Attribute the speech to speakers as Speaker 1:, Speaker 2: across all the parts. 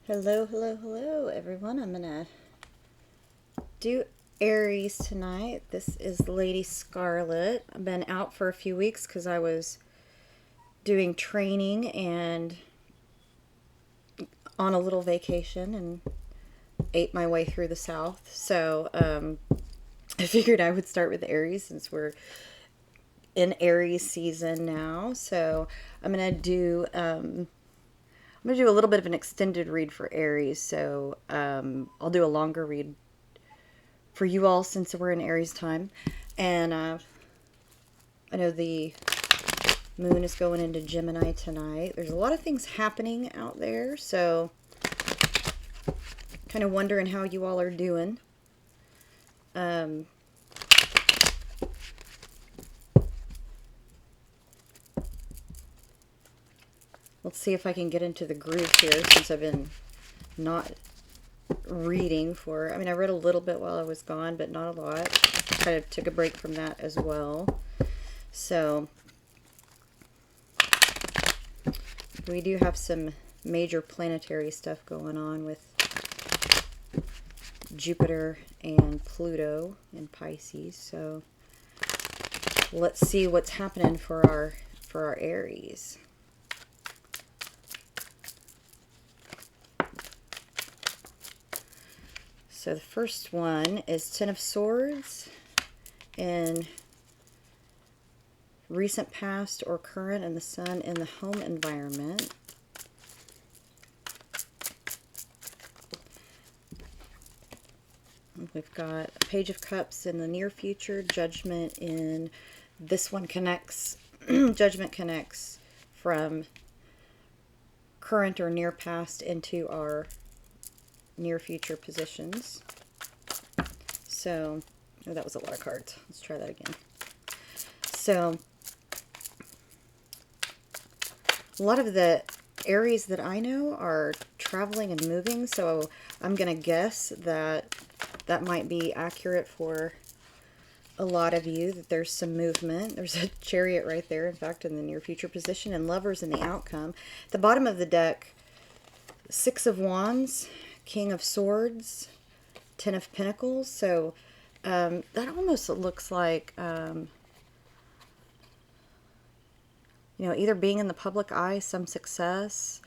Speaker 1: Hello, hello, hello, everyone. I'm gonna do Aries tonight. This is Lady Scarlet. I've been out for a few weeks because I was doing training and on a little vacation and ate my way through the South. So I figured I would start with Aries since we're in Aries season now. So I'm gonna do I'm gonna do a little bit of an extended read for Aries. So I'll do a longer read for you all since we're in Aries time. And I know the moon is going into Gemini tonight. There's a lot of things happening out there, so kind of wondering how you all are doing. Um, let's see if I can get into the groove here since I've been not reading for, I mean, I read a little bit while I was gone, but not a lot. Kind of took a break from that as well. So we do have some major planetary stuff going on with Jupiter and Pluto in Pisces. So let's see what's happening for our Aries. So the first one is Ten of Swords in recent past or current, and the Sun in the home environment. We've got a Page of Cups in the near future, Judgment in this one connects, Judgment connects from current or near past into our near future positions. So, oh, that was a lot of cards. Let's try that again. So, a lot of the Aries that I know are traveling and moving, so I'm going to guess that that might be accurate for a lot of you, that there's some movement. There's a Chariot right there, in fact, in the near future position, and Lovers in the outcome. At the bottom of the deck, Six of Wands, King of Swords, Ten of Pentacles. So that almost looks like, either being in the public eye, some success,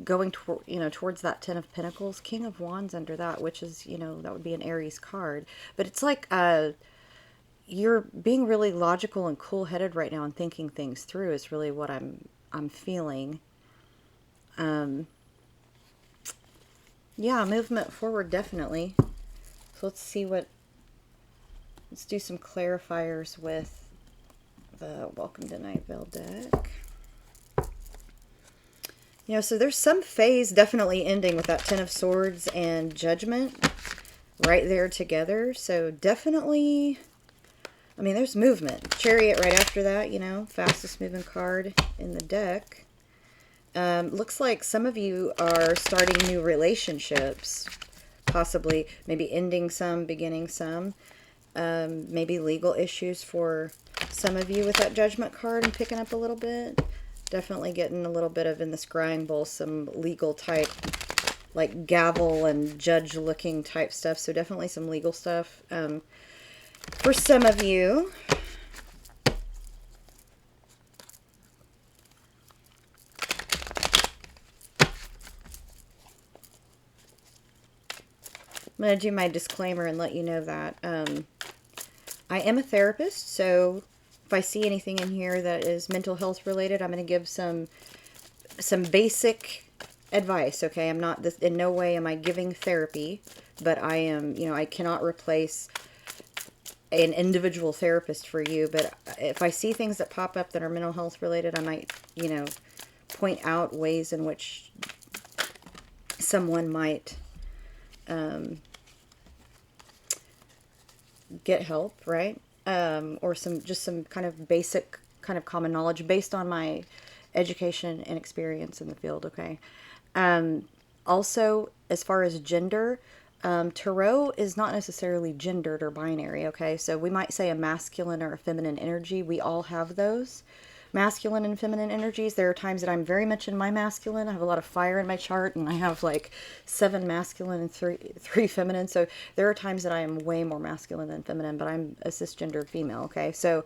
Speaker 1: going towards that Ten of Pentacles, King of Wands under that, which is, that would be an Aries card. But it's like you're being really logical and cool-headed right now and thinking things through is really what I'm feeling. Yeah, movement forward, definitely. So let's do some clarifiers with the Welcome to Night Vale deck. So there's some phase definitely ending with that Ten of Swords and Judgment right there together. So definitely, I mean, there's movement. Chariot right after that, fastest moving card in the deck. Looks like some of you are starting new relationships, possibly maybe ending some, beginning some. Maybe legal issues for some of you with that Judgment card and picking up a little bit. Definitely getting a little bit of, in the scrying bowl, some legal type, like gavel and judge looking type stuff. So definitely some legal stuff. For some of you, I'm going to do my disclaimer and let you know that I am a therapist, so if I see anything in here that is mental health related, I'm going to give some basic advice, okay? I'm not, in no way am I giving therapy, but I am, I cannot replace an individual therapist for you, but if I see things that pop up that are mental health related, I might, point out ways in which someone might get help, right? Or some kind of basic kind of common knowledge based on my education and experience in the field, okay? Also, as far as gender, tarot is not necessarily gendered or binary, okay? So we might say a masculine or a feminine energy. We all have those. masculine and feminine energies. There are times that I'm very much in my masculine. I have a lot of fire in my chart, and I have like 7 masculine and three feminine. So there are times that I am way more masculine than feminine, but I'm a cisgender female. Okay, so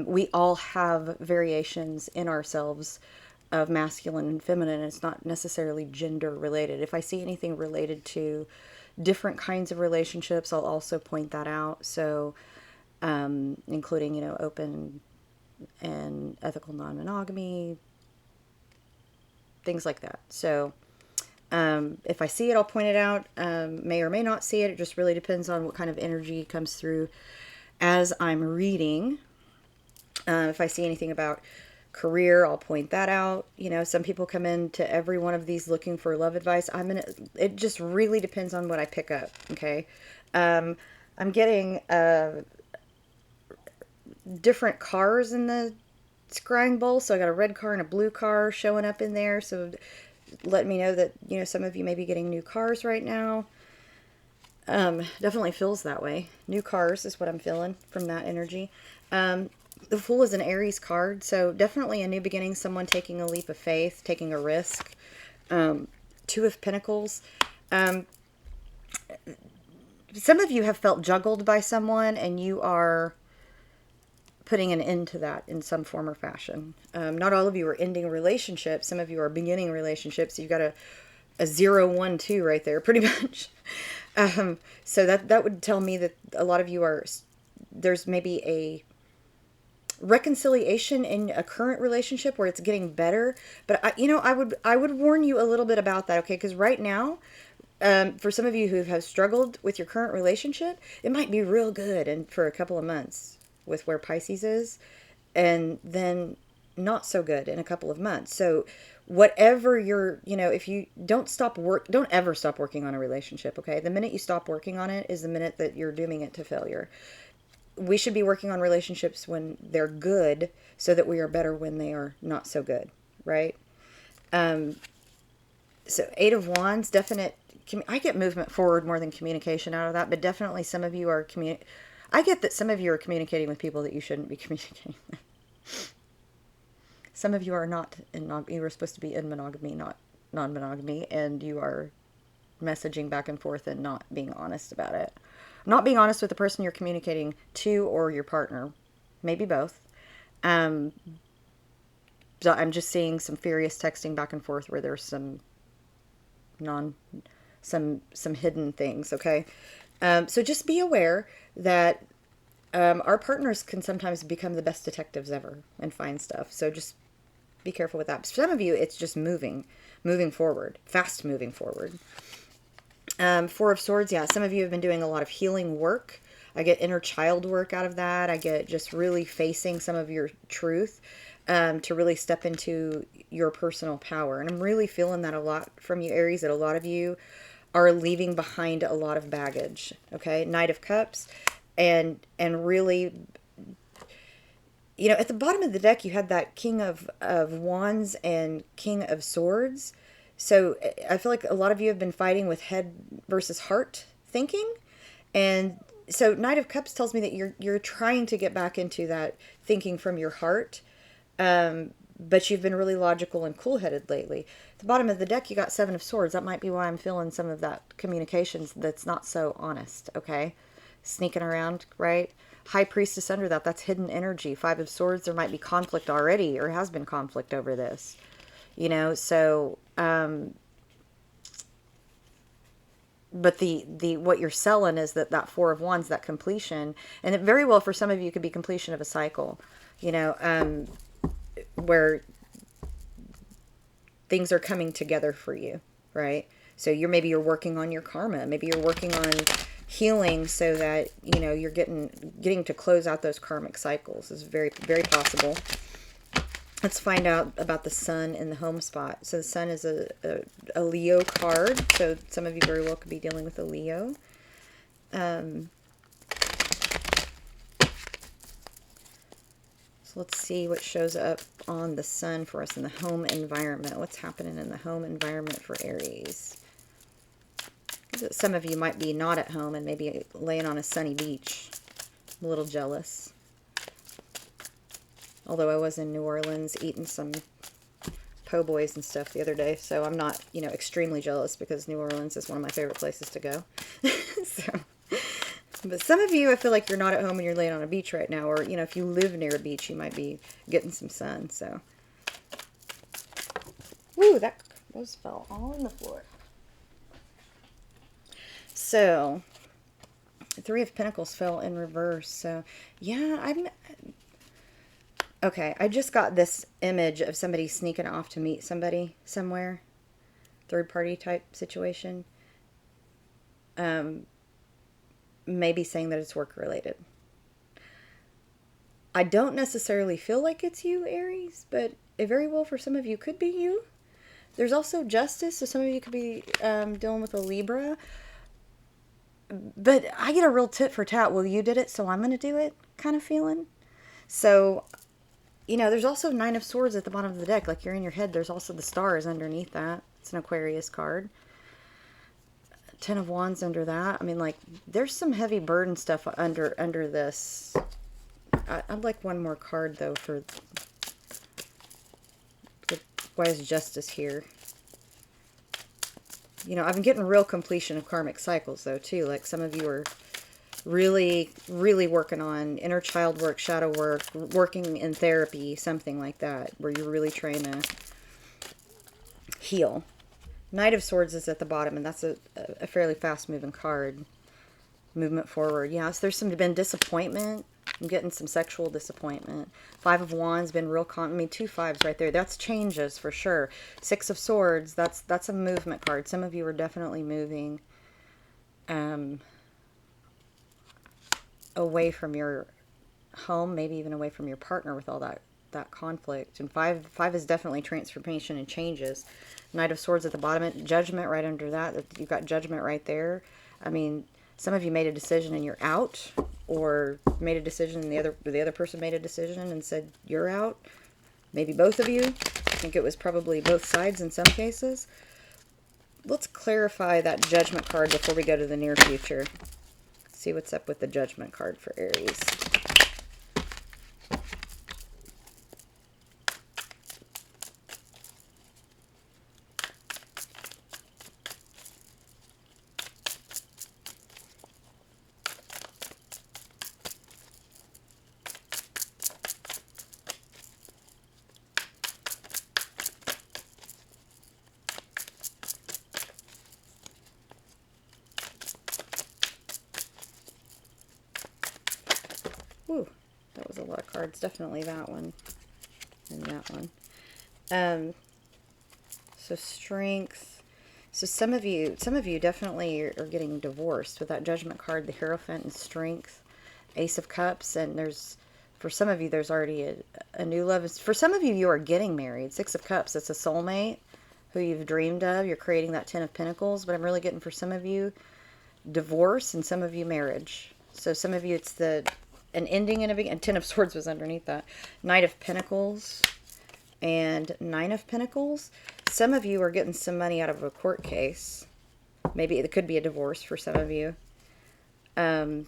Speaker 1: we all have variations in ourselves of masculine and feminine. It's not necessarily gender related. If I see anything related to different kinds of relationships, I'll also point that out. So, including, open and ethical non-monogamy, things like that. So, if I see it, I'll point it out. May or may not see it. It just really depends on what kind of energy comes through as I'm reading. If I see anything about career, I'll point that out. Some people come into every one of these looking for love advice. It just really depends on what I pick up. Okay. I'm getting different cars in the scrying bowl. So I got a red car and a blue car showing up in there. So let me know that, some of you may be getting new cars right now. Definitely feels that way. New cars is what I'm feeling from that energy. The Fool is an Aries card, so definitely a new beginning, someone taking a leap of faith, taking a risk. 2 of Pentacles. Some of you have felt juggled by someone, and you are putting an end to that in some form or fashion. Not all of you are ending relationships. Some of you are beginning relationships. You've got a 0, 1, 2 right there, pretty much. So that would tell me that a lot of you there's maybe a reconciliation in a current relationship where it's getting better. But I would warn you a little bit about that, okay? Because right now, for some of you who have struggled with your current relationship, it might be real good and for a couple of months with where Pisces is, and then not so good in a couple of months. So whatever if you don't ever stop working on a relationship, okay? The minute you stop working on it is the minute that you're dooming it to failure. We should be working on relationships when they're good so that we are better when they are not so good, right? So 8 of Wands, definite. I get movement forward more than communication out of that, but definitely some of you are I get that some of you are communicating with people that you shouldn't be communicating with. Some of you are not you were supposed to be in monogamy, not non-monogamy, and you are messaging back and forth and not being honest about it. Not being honest with the person you're communicating to or your partner. Maybe both. So I'm just seeing some furious texting back and forth where there's some hidden things, okay? So just be aware that our partners can sometimes become the best detectives ever and find stuff. So just be careful with that. Some of you, it's just moving forward, fast moving forward. 4 of Swords, yeah, some of you have been doing a lot of healing work. I get inner child work out of that. I get just really facing some of your truth to really step into your personal power. And I'm really feeling that a lot from you, Aries, that a lot of you are leaving behind a lot of baggage, okay? Knight of Cups, and really, at the bottom of the deck, you had that King of Wands and King of Swords. So I feel like a lot of you have been fighting with head versus heart thinking. And so Knight of Cups tells me that you're trying to get back into that thinking from your heart. But you've been really logical and cool-headed lately. At the bottom of the deck, you got 7 of Swords. That might be why I'm feeling some of that communications that's not so honest, okay? Sneaking around, right? High Priestess under that, that's hidden energy. 5 of Swords, there might be conflict already or has been conflict over this. So but the what you're selling is that 4 of Wands, that completion, and it very well for some of you could be completion of a cycle, where things are coming together for you, right? So maybe you're working on your karma, maybe you're working on healing so that you're getting to close out those karmic cycles. Is very, very possible. Let's find out about the Sun in the home spot. So the Sun is a Leo card. So some of you very well could be dealing with a Leo. So let's see what shows up on the Sun for us in the home environment. What's happening in the home environment for Aries? Some of you might be not at home and maybe laying on a sunny beach. I'm a little jealous. Although I was in New Orleans eating some po' boys and stuff the other day, so I'm not, you know, extremely jealous because New Orleans is one of my favorite places to go. So, but some of you, I feel like you're not at home and you're laying on a beach right now, or, you know, if you live near a beach, you might be getting some sun, so. Woo, those fell all on the floor. So, Three of Pentacles fell in reverse, so, yeah, okay, I just got this image of somebody sneaking off to meet somebody somewhere. Third party type situation. Maybe saying that it's work related. I don't necessarily feel like it's you, Aries, but it very well for some of you could be you. There's also Justice, so some of you could be dealing with a Libra. But I get a real tit for tat. Well, you did it, so I'm going to do it kind of feeling. So, you know, there's also Nine of Swords at the bottom of the deck. Like you're in your head, there's also the stars underneath that. It's an Aquarius card. Ten of Wands under that. I mean, like, there's some heavy burden stuff under this. I'd like one more card, though, for why is Justice here? You know, I've been getting real completion of karmic cycles, though, too. Like, some of you are really, really working on inner child work, shadow work, working in therapy, something like that, where you're really trying to heal. Knight of Swords is at the bottom, and that's a fairly fast-moving card. Movement forward. Yeah, so there's been disappointment. I'm getting some sexual disappointment. Five of Wands, been real I mean, 2 5s right there. That's changes for sure. Six of Swords, that's a movement card. Some of you are definitely moving away from your home, maybe even away from your partner with all that conflict. And five is definitely transformation and changes. Knight of Swords at the bottom, Judgment right under that. You've got Judgment right there. I mean, some of you made a decision and you're out, or made a decision and the other person made a decision and said you're out. Maybe both of you. I think it was probably both sides in some cases. Let's clarify that Judgment card before we go to the near future. See what's up with the Judgment card for Aries. Whew, that was a lot of cards. Definitely that one and that one. So strength. So some of you definitely are getting divorced with that Judgment card, the Hierophant, and strength. Ace of Cups, and for some of you, there's already a new love. For some of you, you are getting married. Six of Cups, it's a soulmate who you've dreamed of. You're creating that Ten of Pentacles, but I'm really getting for some of you divorce and some of you marriage. So some of you, it's an ending and a beginning. And Ten of Swords was underneath that. Knight of Pentacles and Nine of Pentacles. Some of you are getting some money out of a court case. Maybe it could be a divorce for some of you. And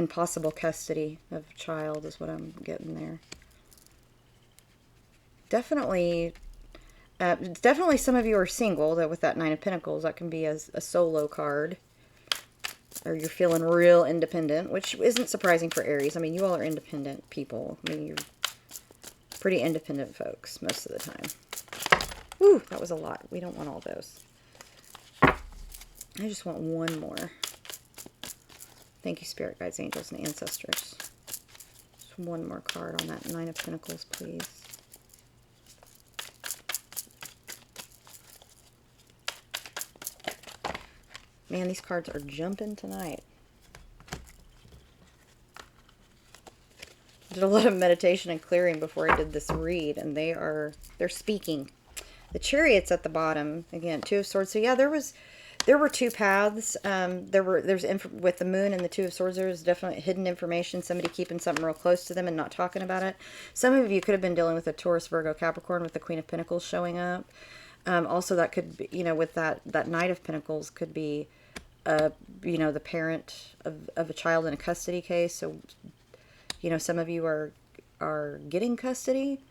Speaker 1: possible custody of a child is what I'm getting there. Definitely some of you are single, though, with that Nine of Pentacles. That can be a solo card. Or you're feeling real independent, which isn't surprising for Aries. I mean, you all are independent people. I mean, you're pretty independent folks most of the time. Whew, that was a lot. We don't want all those. I just want one more. Thank you, Spirit Guides, Angels, and Ancestors. Just one more card on that Nine of Pentacles, please. Man, these cards are jumping tonight. I did a lot of meditation and clearing before I did this read, and they're speaking. The Chariot's at the bottom. Again, Two of Swords. So yeah, there were two paths. With the Moon and the Two of Swords, there's definitely hidden information. Somebody keeping something real close to them and not talking about it. Some of you could have been dealing with a Taurus, Virgo, Capricorn with the Queen of Pentacles showing up. Also, that could be, you know, with that Knight of Pentacles could be, you know, the parent of a child in a custody case. So, you know, some of you are are getting custody.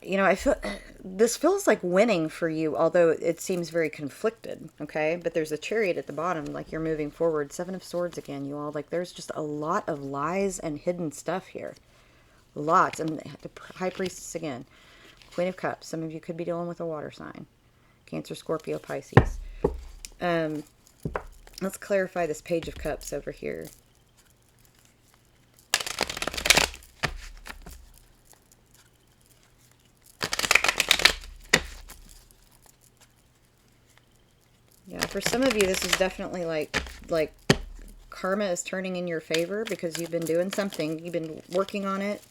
Speaker 1: You know, I feel this feels like winning for you, although it seems very conflicted, okay? But there's a Chariot at the bottom, like you're moving forward. Seven of Swords again, you all. Like there's just a lot of lies and hidden stuff here. Lots. And the High Priestess again. Queen of Cups. Some of you could be dealing with a water sign. Cancer, Scorpio, Pisces. Let's clarify this Page of Cups over here. Yeah, for some of you, this is definitely like karma is turning in your favor because you've been doing something. You've been working on it.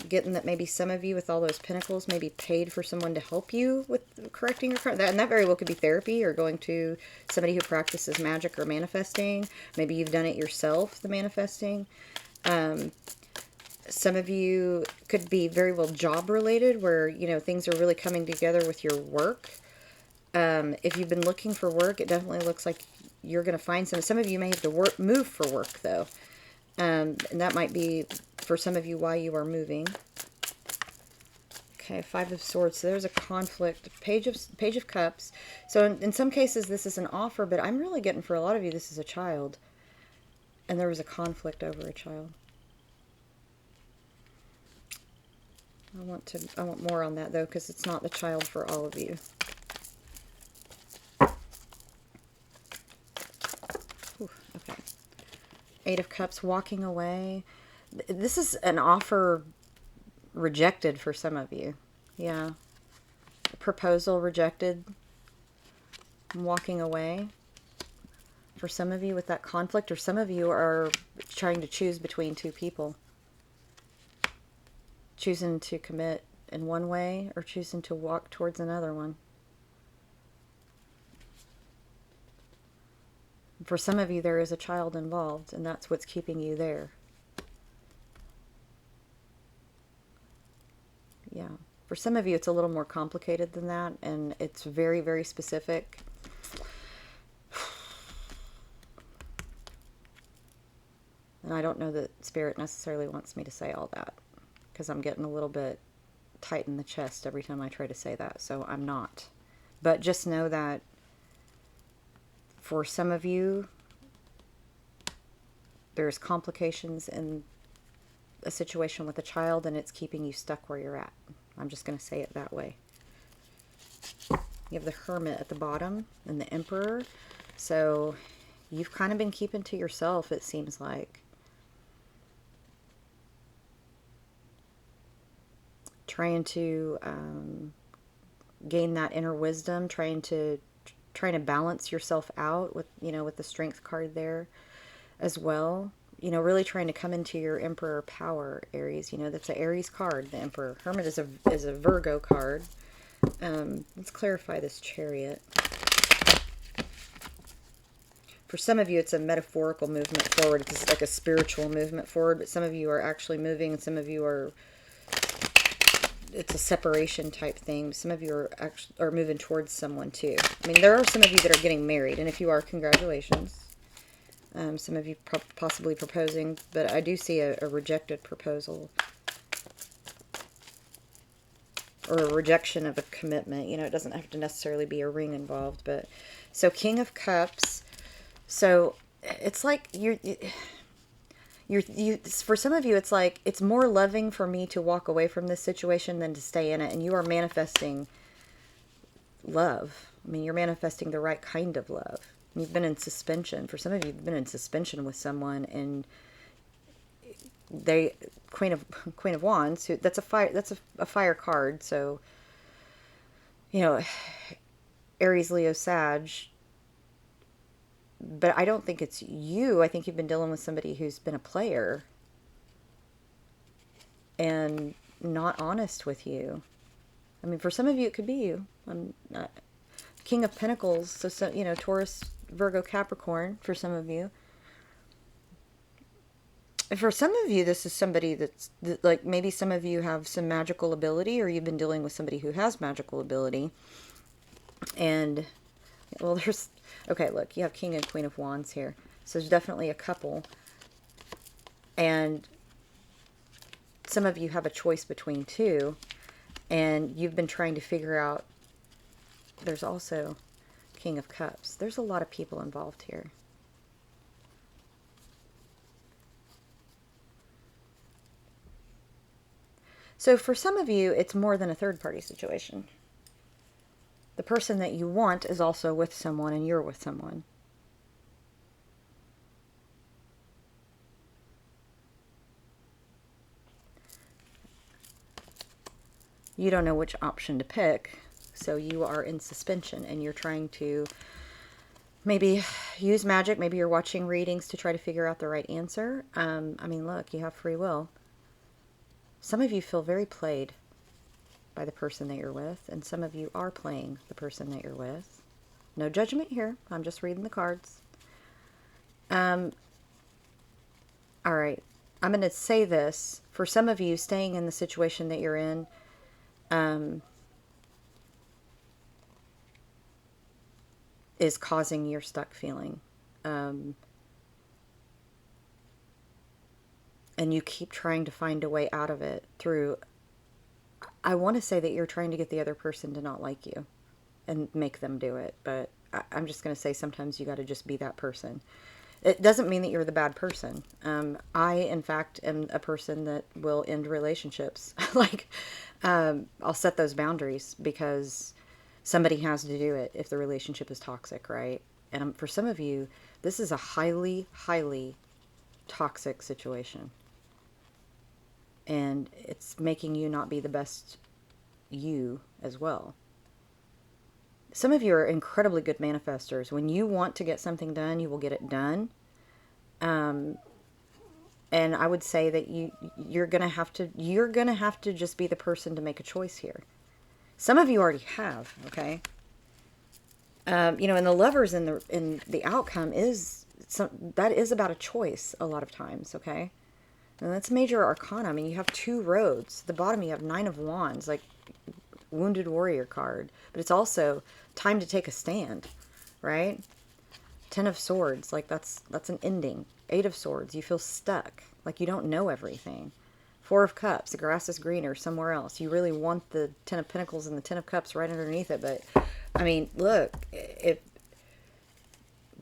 Speaker 1: Getting that maybe some of you with all those pentacles maybe paid for someone to help you with correcting your karma. And that very well could be therapy or going to somebody who practices magic or manifesting. Maybe you've done it yourself, the manifesting. Some of you could be very well job related where, you know, things are really coming together with your work. If you've been looking for work, it definitely looks like you're going to find some. Some of you may have to move for work, though. And that might be, for some of you, why you are moving. Okay, Five of Swords. So there's a conflict. Page of Cups. So in some cases, this is an offer, but I'm really getting, for a lot of you, this is a child. And there was a conflict over a child. I want more on that, though, because it's not the child for all of you. Okay. Eight of Cups, walking away. This is an offer rejected for some of you. Yeah. Proposal rejected. Walking away. For some of you with that conflict, or some of you are trying to choose between two people. Choosing to commit in one way or choosing to walk towards another one. For some of you, there is a child involved, and that's what's keeping you there. Yeah. For some of you, it's a little more complicated than that, and it's very, very specific. And I don't know that Spirit necessarily wants me to say all that, because I'm getting a little bit tight in the chest every time I try to say that, so I'm not. But just know that for some of you, there's complications in a situation with a child, and it's keeping you stuck where you're at. I'm just going to say it that way. You have the Hermit at the bottom and the Emperor. So you've kind of been keeping to yourself, it seems like. Trying to gain that inner wisdom, trying to balance yourself out with, you know, with the Strength card there as well. You know, really trying to come into your Emperor power, Aries. You know, that's an Aries card, the Emperor. Hermit is a Virgo card. Let's clarify this Chariot. For some of you, it's a metaphorical movement forward. It's just like a spiritual movement forward, but some of you are actually moving, and some of you are... It's a separation type thing. Some of you are moving towards someone too. I mean, there are some of you that are getting married, and if you are, congratulations. Some of you possibly proposing, but I do see a rejected proposal. Or a rejection of a commitment. You know, it doesn't have to necessarily be a ring involved, but... So, King of Cups. So, it's like for some of you, it's like, it's more loving for me to walk away from this situation than to stay in it. And you are manifesting love. I mean, you're manifesting the right kind of love. You've been in suspension. For some of you, you've been in suspension with someone, and they, Queen of Wands, that's a fire card. So, you know, Aries, Leo, Sag. But I don't think it's you. I think you've been dealing with somebody who's been a player and not honest with you. I mean, for some of you, it could be you. I'm not. King of Pentacles, so you know, Taurus, Virgo, Capricorn, for some of you. And for some of you, this is somebody that's, like, maybe some of you have some magical ability, or you've been dealing with somebody who has magical ability. And, well, there's... Okay, look, you have King and Queen of Wands here. So there's definitely a couple. And some of you have a choice between two, and you've been trying to figure out, there's also King of Cups. There's a lot of people involved here. So for some of you, it's more than a third-party situation. The person that you want is also with someone, and you're with someone. You don't know which option to pick, so you are in suspension, and you're trying to maybe use magic. Maybe you're watching readings to try to figure out the right answer. I mean, look, you have free will. Some of you feel very played by the person that you're with, and some of you are playing the person that you're with. No judgment here. I'm just reading the cards. All right. I'm going to say this. For some of you, staying in the situation that you're in, is causing your stuck feeling. And you keep trying to find a way out of it through, I want to say that you're trying to get the other person to not like you and make them do it. But I'm just going to say sometimes you got to just be that person. It doesn't mean that you're the bad person. I, in fact, am a person that will end relationships. Like, I'll set those boundaries because somebody has to do it if the relationship is toxic, right? And for some of you, this is a highly, highly toxic situation. And it's making you not be the best you as well. Some of you are incredibly good manifestors. When you want to get something done, you will get it done. And I would say that you're gonna have to just be the person to make a choice here. Some of you already have, okay. You know, and the Lovers in the outcome is that is about a choice a lot of times, okay. And that's major arcana. I mean, you have two roads. At the bottom, you have Nine of Wands, like Wounded Warrior card. But it's also time to take a stand, right? Ten of Swords, like that's an ending. Eight of Swords, you feel stuck, like you don't know everything. Four of Cups, the grass is greener somewhere else. You really want the Ten of Pentacles and the Ten of Cups right underneath it. But, I mean, look, if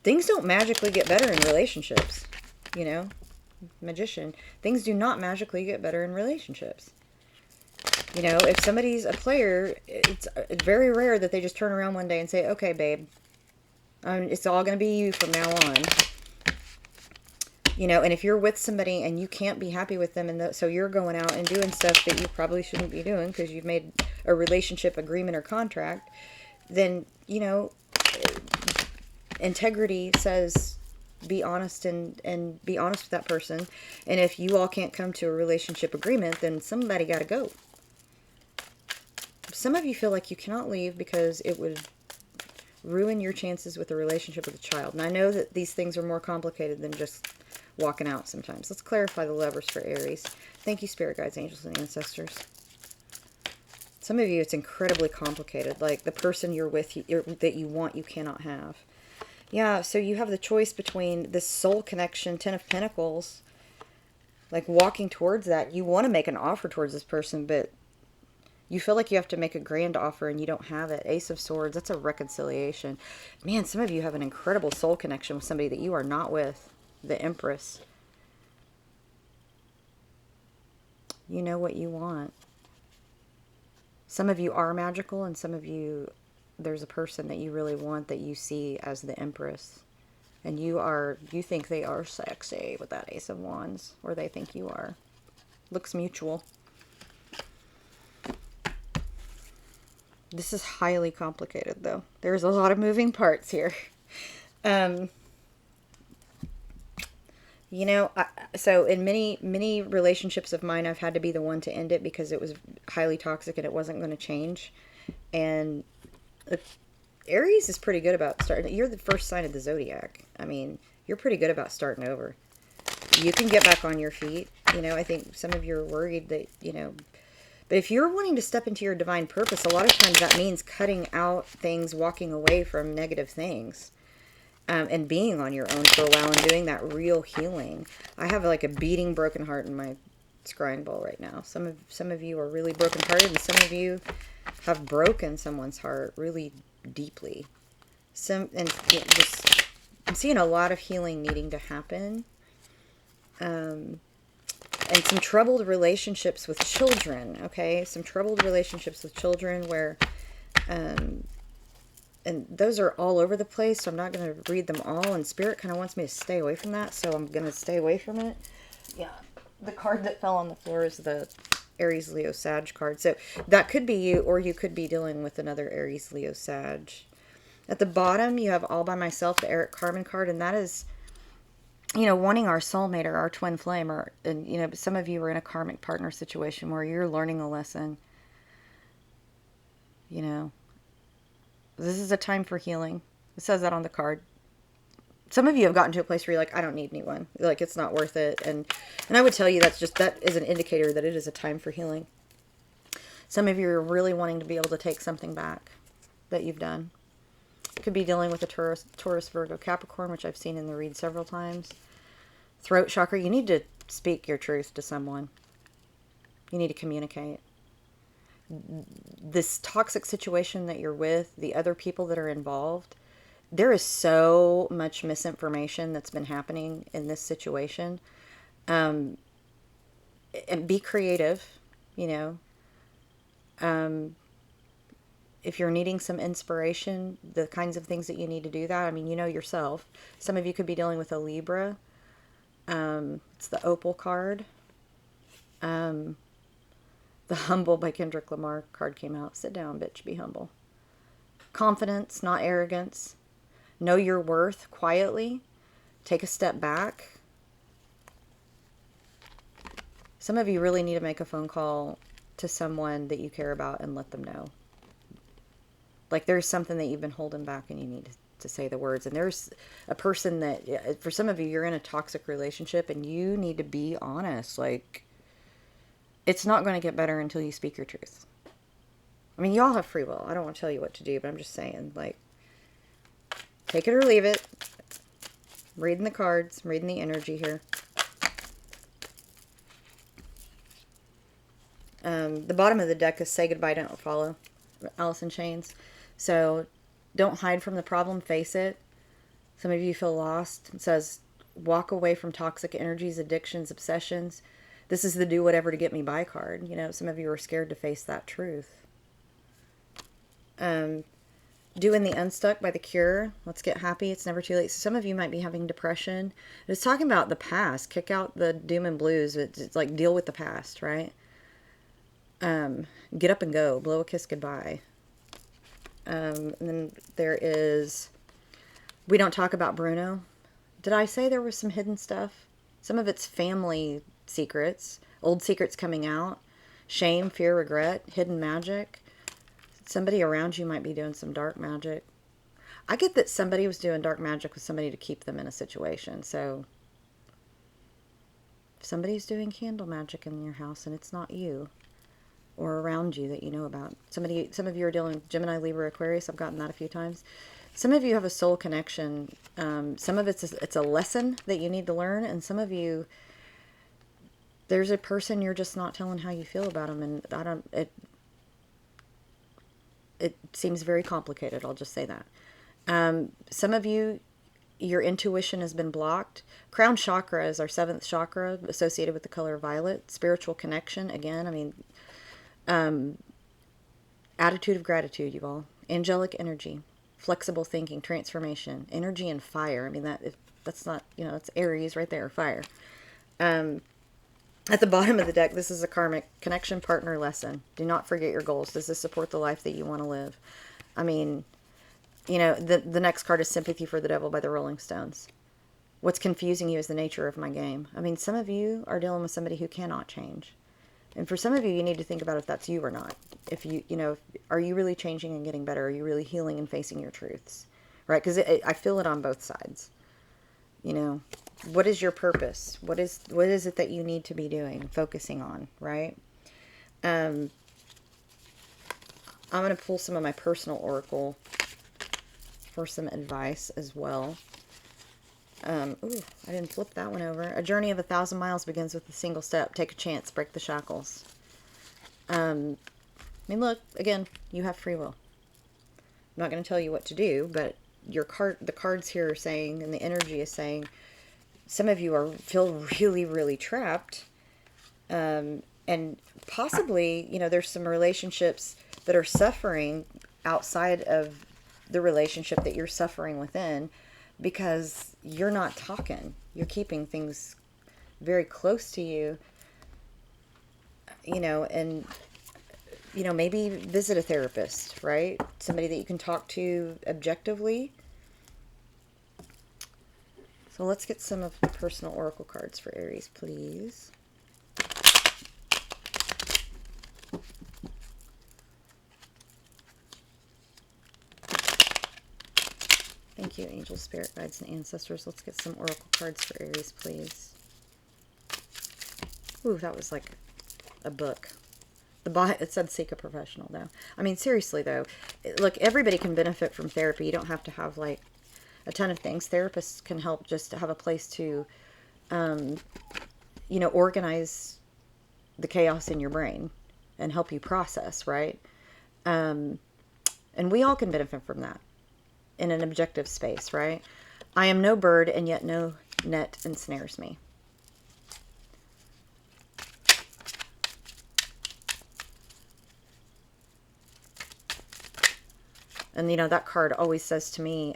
Speaker 1: things don't magically get better in relationships, you know? Magician, things do not magically get better in relationships. You know, if somebody's a player, it's very rare that they just turn around one day and say, okay, babe, it's all going to be you from now on. You know, and if you're with somebody and you can't be happy with them, and so you're going out and doing stuff that you probably shouldn't be doing because you've made a relationship agreement or contract, then, you know, integrity says be honest and be honest with that person. And if you all can't come to a relationship agreement, then somebody got to go. Some of you feel like you cannot leave because it would ruin your chances with a relationship with a child. And I know that these things are more complicated than just walking out sometimes. Let's clarify the Lovers for Aries. Thank you, Spirit Guides, Angels, and Ancestors. Some of you, it's incredibly complicated. Like the person you're with, that you want, you cannot have. Yeah, so you have the choice between this soul connection, Ten of Pentacles, like walking towards that. You want to make an offer towards this person, but you feel like you have to make a grand offer and you don't have it. Ace of Swords, that's a reconciliation. Man, some of you have an incredible soul connection with somebody that you are not with. The Empress. You know what you want. Some of you are magical, and some of you, there's a person that you really want that you see as the Empress. And you think they are sexy with that Ace of Wands, or they think you are. Looks mutual. This is highly complicated, though. There's a lot of moving parts here. You know, so in many relationships of mine, I've had to be the one to end it because it was highly toxic and it wasn't going to change. And Aries is pretty good about starting. You're the first sign of the zodiac. I mean, you're pretty good about starting over. You can get back on your feet. You know, I think some of you are worried that, you know, but if you're wanting to step into your divine purpose, a lot of times that means cutting out things, walking away from negative things. and being on your own for a while and doing that real healing. I have like a beating broken heart in my scrying bowl right now. Some of you are really brokenhearted, and some of you have broken someone's heart really deeply. I'm seeing a lot of healing needing to happen. And some troubled relationships with children, okay? Some troubled relationships with children where, and those are all over the place, so I'm not going to read them all, and Spirit kind of wants me to stay away from that, so I'm going to stay away from it. Yeah, the card that fell on the floor is the Aries, Leo, Sag card, so that could be you, or you could be dealing with another Aries, Leo, Sag. At the bottom, you have All by Myself, the Eric Carmen card, and that is, you know, wanting our soulmate or our twin flame, or, and, you know, some of you are in a karmic partner situation where you're learning a lesson. You know, this is a time for healing. It says that on the card. Some of you have gotten to a place where you're like, I don't need anyone. Like, it's not worth it. And I would tell you that is an indicator that it is a time for healing. Some of you are really wanting to be able to take something back that you've done. Could be dealing with a Taurus, Virgo, Capricorn, which I've seen in the read several times. Throat chakra, you need to speak your truth to someone. You need to communicate. This toxic situation that you're with, the other people that are involved, there is so much misinformation that's been happening in this situation. And be creative, you know. If you're needing some inspiration, the kinds of things that you need to do that, I mean, you know yourself. Some of you could be dealing with a Libra. It's the Opal card. The Humble by Kendrick Lamar card came out. Sit down, bitch. Be humble. Confidence, not arrogance. Know your worth quietly. Take a step back. Some of you really need to make a phone call to someone that you care about and let them know. Like, there's something that you've been holding back and you need to say the words. And there's a person that, for some of you, you're in a toxic relationship and you need to be honest. Like, it's not going to get better until you speak your truth. I mean, you all have free will. I don't want to tell you what to do, but I'm just saying, like, take it or leave it. I'm reading the cards. I'm reading the energy here. The bottom of the deck is Say Goodbye, Don't Follow. Alice in Chains. So don't hide from the problem, face it. Some of you feel lost. It says walk away from toxic energies, addictions, obsessions. This is the do whatever to get me by card. You know, some of you are scared to face that truth. Doing the Unstuck by The Cure. Let's get happy. It's never too late. So some of you might be having depression. It's talking about the past. Kick out the doom and blues. It's like deal with the past, right? Get up and go. Blow a kiss goodbye. And then there is We Don't Talk About Bruno. Did I say there was some hidden stuff? Some of it's family secrets. Old secrets coming out. Shame, fear, regret. Hidden magic. Somebody around you might be doing some dark magic. I get that somebody was doing dark magic with somebody to keep them in a situation. So if somebody's doing candle magic in your house and it's not you, or around you that you know about. Some of you are dealing with Gemini, Libra, Aquarius. I've gotten that a few times. Some of you have a soul connection. Some of it's a lesson that you need to learn, and some of you, there's a person you're just not telling how you feel about them, and it seems very complicated. I'll just say that. Some of you, your intuition has been blocked. Crown chakra is our 7th chakra associated with the color violet. Spiritual connection, again, I mean, attitude of gratitude, you all. Angelic energy, flexible thinking, transformation, energy and fire. I mean, that's not, you know, it's Aries right there, fire. At the bottom of the deck, this is a karmic connection partner lesson. Do not forget your goals. Does this support the life that you want to live? I mean, you know, the next card is Sympathy for the Devil by the Rolling Stones. What's confusing you is the nature of my game. I mean, some of you are dealing with somebody who cannot change. And for some of you, you need to think about if that's you or not. If you know, are you really changing and getting better? Are you really healing and facing your truths? Right? Because I feel it on both sides. You know, what is your purpose? What is it that you need to be doing, focusing on, right? I'm going to pull some of my personal oracle for some advice as well. Ooh, I didn't flip that one over. A journey of 1,000 miles begins with a single step. Take a chance. Break the shackles. I mean, look, again, you have free will. I'm not going to tell you what to do, but the cards here are saying, and the energy is saying, some of you feel really, really trapped. And possibly, there's some relationships that are suffering outside of the relationship that you're suffering within because you're not talking. You're keeping things very close to you, and, maybe visit a therapist, right? Somebody that you can talk to objectively. So let's get some of the personal oracle cards for Aries, please. Thank you, angels, spirit guides, and ancestors. Let's get some oracle cards for Aries, please. Ooh, that was like a book. It said seek a professional, though. I mean, seriously, though. Look, everybody can benefit from therapy. You don't have to have, like, a ton of things. Therapists can help just to have a place to, organize the chaos in your brain and help you process, right? And we all can benefit from that in an objective space, right? I am no bird, and yet no net ensnares me. And, that card always says to me,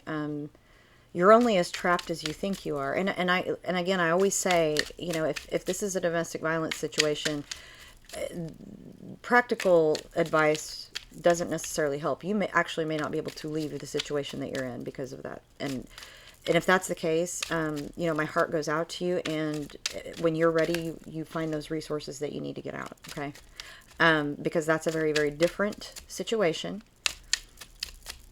Speaker 1: you're only as trapped as you think you are. And again, I always say, if this is a domestic violence situation, practical advice doesn't necessarily help. You may not be able to leave the situation that you're in because of that. And if that's the case, my heart goes out to you. And when you're ready, you find those resources that you need to get out. Okay. Because that's a very, very different situation.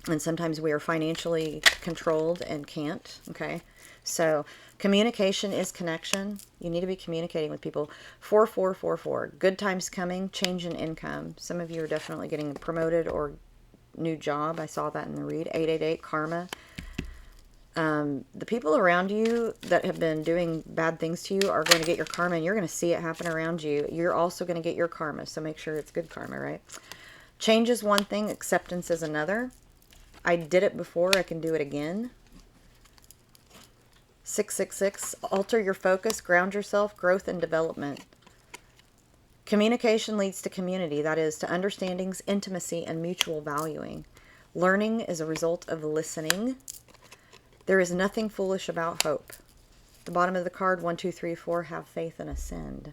Speaker 1: And sometimes we are financially controlled and can't. Okay. So communication is connection. You need to be communicating with people. 4444. Good times coming. Change in income. Some of you are definitely getting promoted or new job. I saw that in the read. 888. Karma. The people around you that have been doing bad things to you are going to get your karma, and you're going to see it happen around you. You're also going to get your karma. So make sure it's good karma, right? Change is one thing. Acceptance is another. I did it before. I can do it again. 666. Alter your focus. Ground yourself. Growth and development. Communication leads to community. That is, to understandings, intimacy, and mutual valuing. Learning is a result of listening. There is nothing foolish about hope. The bottom of the card, 1, 2, 3, 4, have faith and ascend.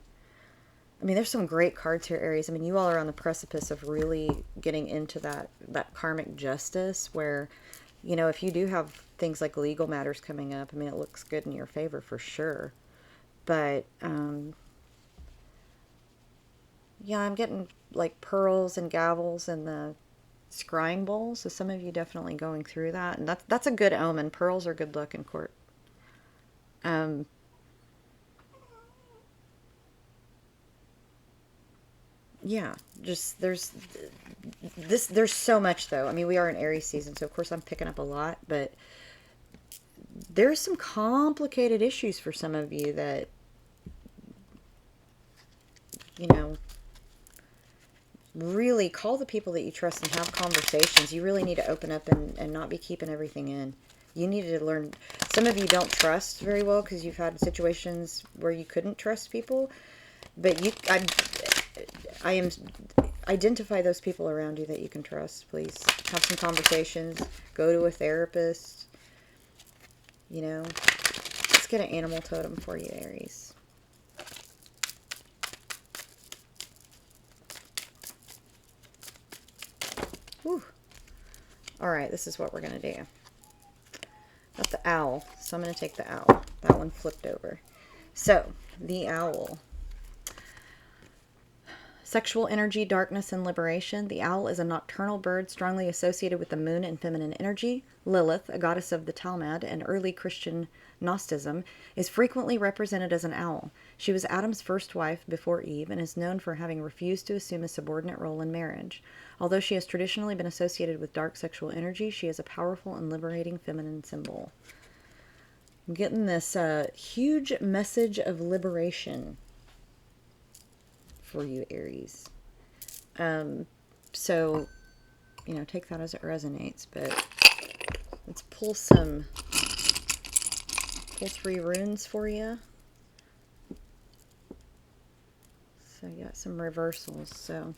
Speaker 1: I mean, there's some great cards here, Aries. I mean, you all are on the precipice of really getting into that karmic justice where, if you do have things like legal matters coming up, I mean, it looks good in your favor for sure. But, yeah, I'm getting like pearls and gavels and the scrying bowl. So some of you definitely going through that. And that's a good omen. Pearls are good luck in court. Yeah, just there's so much though. I mean, we are in Aries season, so of course I'm picking up a lot, but there's some complicated issues for some of you that, really call the people that you trust and have conversations. You really need to open up and not be keeping everything in. You need to learn. Some of you don't trust very well because you've had situations where you couldn't trust people, but I am identify those people around you that you can trust, please. Have some conversations. Go to a therapist. Let's get an animal totem for you, Aries. Whew. All right, this is what we're going to do. Got the owl, so I'm going to take the owl. That one flipped over. So, the owl. Sexual energy, darkness, and liberation. The owl is a nocturnal bird strongly associated with the moon and feminine energy. Lilith, a goddess of the Talmud and early Christian Gnosticism, is frequently represented as an owl. She was Adam's first wife before Eve and is known for having refused to assume a subordinate role in marriage. Although she has traditionally been associated with dark sexual energy, she is a powerful and liberating feminine symbol. I'm getting this huge message of liberation for you, Aries. So, you know, take that as it resonates, but let's pull 3 runes for you. So you got some reversals, so.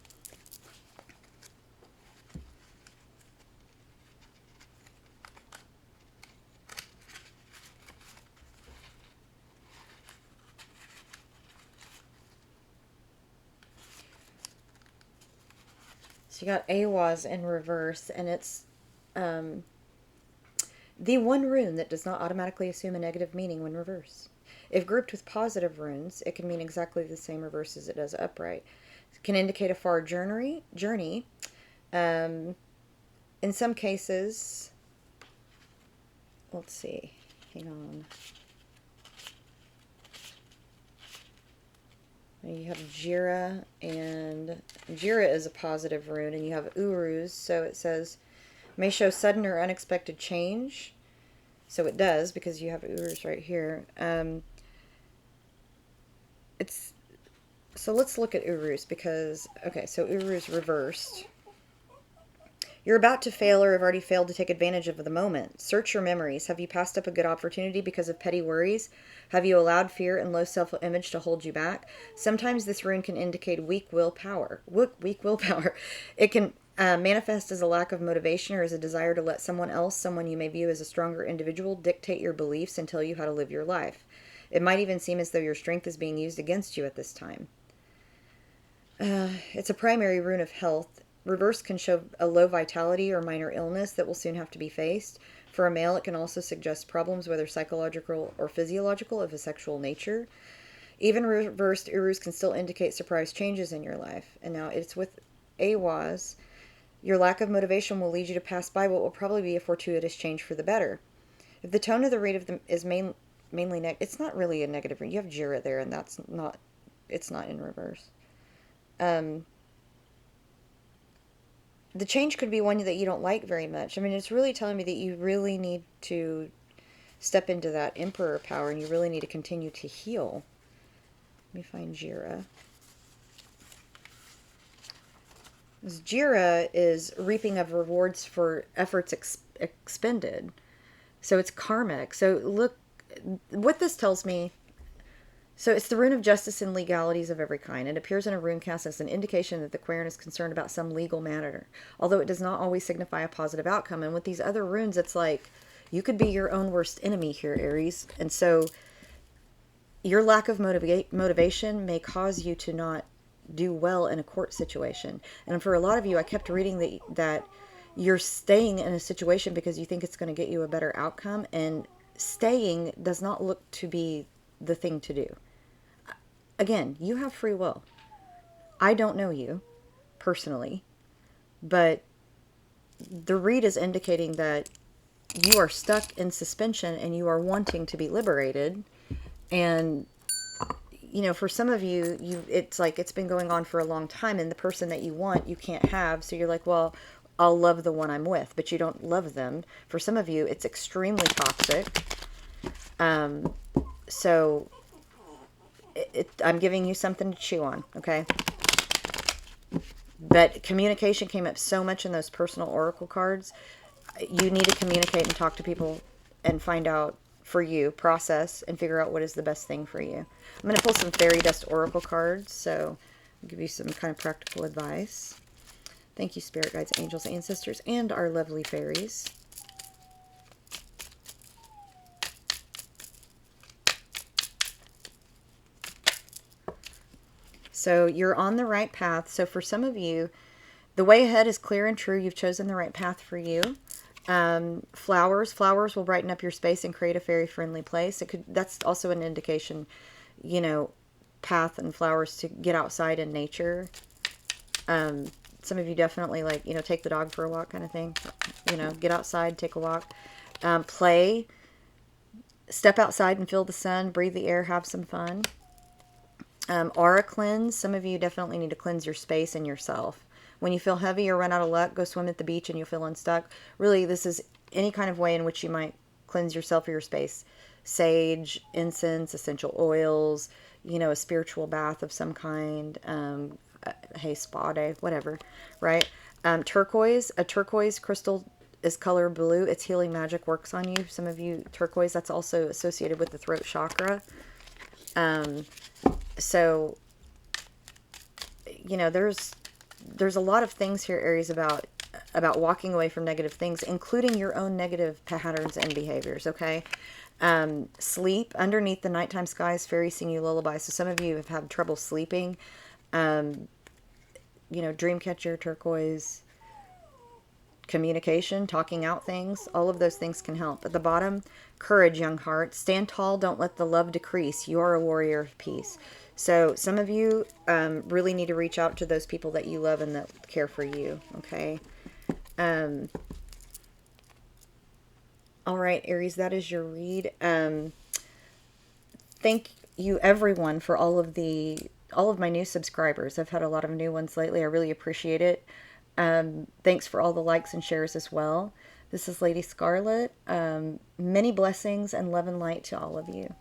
Speaker 1: So you got Awas in reverse, and it's the one rune that does not automatically assume a negative meaning when reversed. If grouped with positive runes, it can mean exactly the same reverse as it does upright. It can indicate a far journey. In some cases, let's see, hang on. You have Jira, and Jira is a positive rune, and you have Uruz, so it says, may show sudden or unexpected change. So it does, because you have Uruz right here. So let's look at Uruz, because, okay, so Uruz reversed. You're about to fail or have already failed to take advantage of the moment. Search your memories. Have you passed up a good opportunity because of petty worries? Have you allowed fear and low self-image to hold you back? Sometimes this rune can indicate weak willpower. Weak willpower. It can manifest as a lack of motivation or as a desire to let someone else, someone you may view as a stronger individual, dictate your beliefs and tell you how to live your life. It might even seem as though your strength is being used against you at this time. It's a primary rune of health. Reverse can show a low vitality or minor illness that will soon have to be faced. For a male, it can also suggest problems, whether psychological or physiological, of a sexual nature. Even reversed Uruz can still indicate surprise changes in your life. And now it's with Awaz. Your lack of motivation will lead you to pass by what will probably be a fortuitous change for the better. If the tone of the read is mainly negative, it's not really a negative read. You have Jira there, and it's not in reverse. The change could be one that you don't like very much. I mean, it's really telling me that you really need to step into that Emperor power, and you really need to continue to heal. Let me find Jira. This Jira is reaping of rewards for efforts expended. So it's karmic. So look, what this tells me. So it's the rune of justice and legalities of every kind. It appears in a rune cast as an indication that the Quarian is concerned about some legal matter, although it does not always signify a positive outcome. And with these other runes, it's like you could be your own worst enemy here, Aries. And so your lack of motivation may cause you to not do well in a court situation. And for a lot of you, I kept reading that you're staying in a situation because you think it's going to get you a better outcome, and staying does not look to be the thing to do. Again, you have free will. I don't know you personally, but the read is indicating that you are stuck in suspension and you are wanting to be liberated. And, you know, for some of you, it's like it's been going on for a long time, and the person that you want, you can't have. So you're like, well, I'll love the one I'm with, but you don't love them. For some of you, it's extremely toxic. So I'm giving you something to chew on, okay? But communication came up so much in those personal oracle cards. You need to communicate and talk to people and find out for you, process, and figure out what is the best thing for you. I'm going to pull some fairy dust oracle cards, so I'll give you some kind of practical advice. Thank you, spirit guides, angels, ancestors, and our lovely fairies. So you're on the right path. So for some of you, the way ahead is clear and true. You've chosen the right path for you. Flowers will brighten up your space and create a fairy-friendly place. That's also an indication, you know, path and flowers to get outside in nature. Some of you definitely, like, you know, take the dog for a walk kind of thing. You know, get outside, take a walk. Play. Step outside and feel the sun. Breathe the air. Have some fun. Aura cleanse. Some of you definitely need to cleanse your space and yourself. When you feel heavy or run out of luck, go swim at the beach and you'll feel unstuck. Really, this is any kind of way in which you might cleanse yourself or your space. Sage, incense, essential oils, you know, a spiritual bath of some kind, hey, spa day, whatever, right? Turquoise, a turquoise crystal is color blue. Its healing magic works on you. Some of you, turquoise, that's also associated with the throat chakra. So, you know, there's a lot of things here, Aries, about walking away from negative things, including your own negative patterns and behaviors, okay? Sleep. Underneath the nighttime skies, fairies sing you lullabies. So some of you have had trouble sleeping. You know, Dreamcatcher, turquoise, communication, talking out things, all of those things can help. At the bottom, courage, young heart. Stand tall, don't let the love decrease. You are a warrior of peace. So some of you really need to reach out to those people that you love and that care for you, okay? All right, Aries, that is your read. Thank you, everyone, for all of my new subscribers. I've had a lot of new ones lately. I really appreciate it. Thanks for all the likes and shares as well. This is Lady Scarlet. Many blessings and love and light to all of you.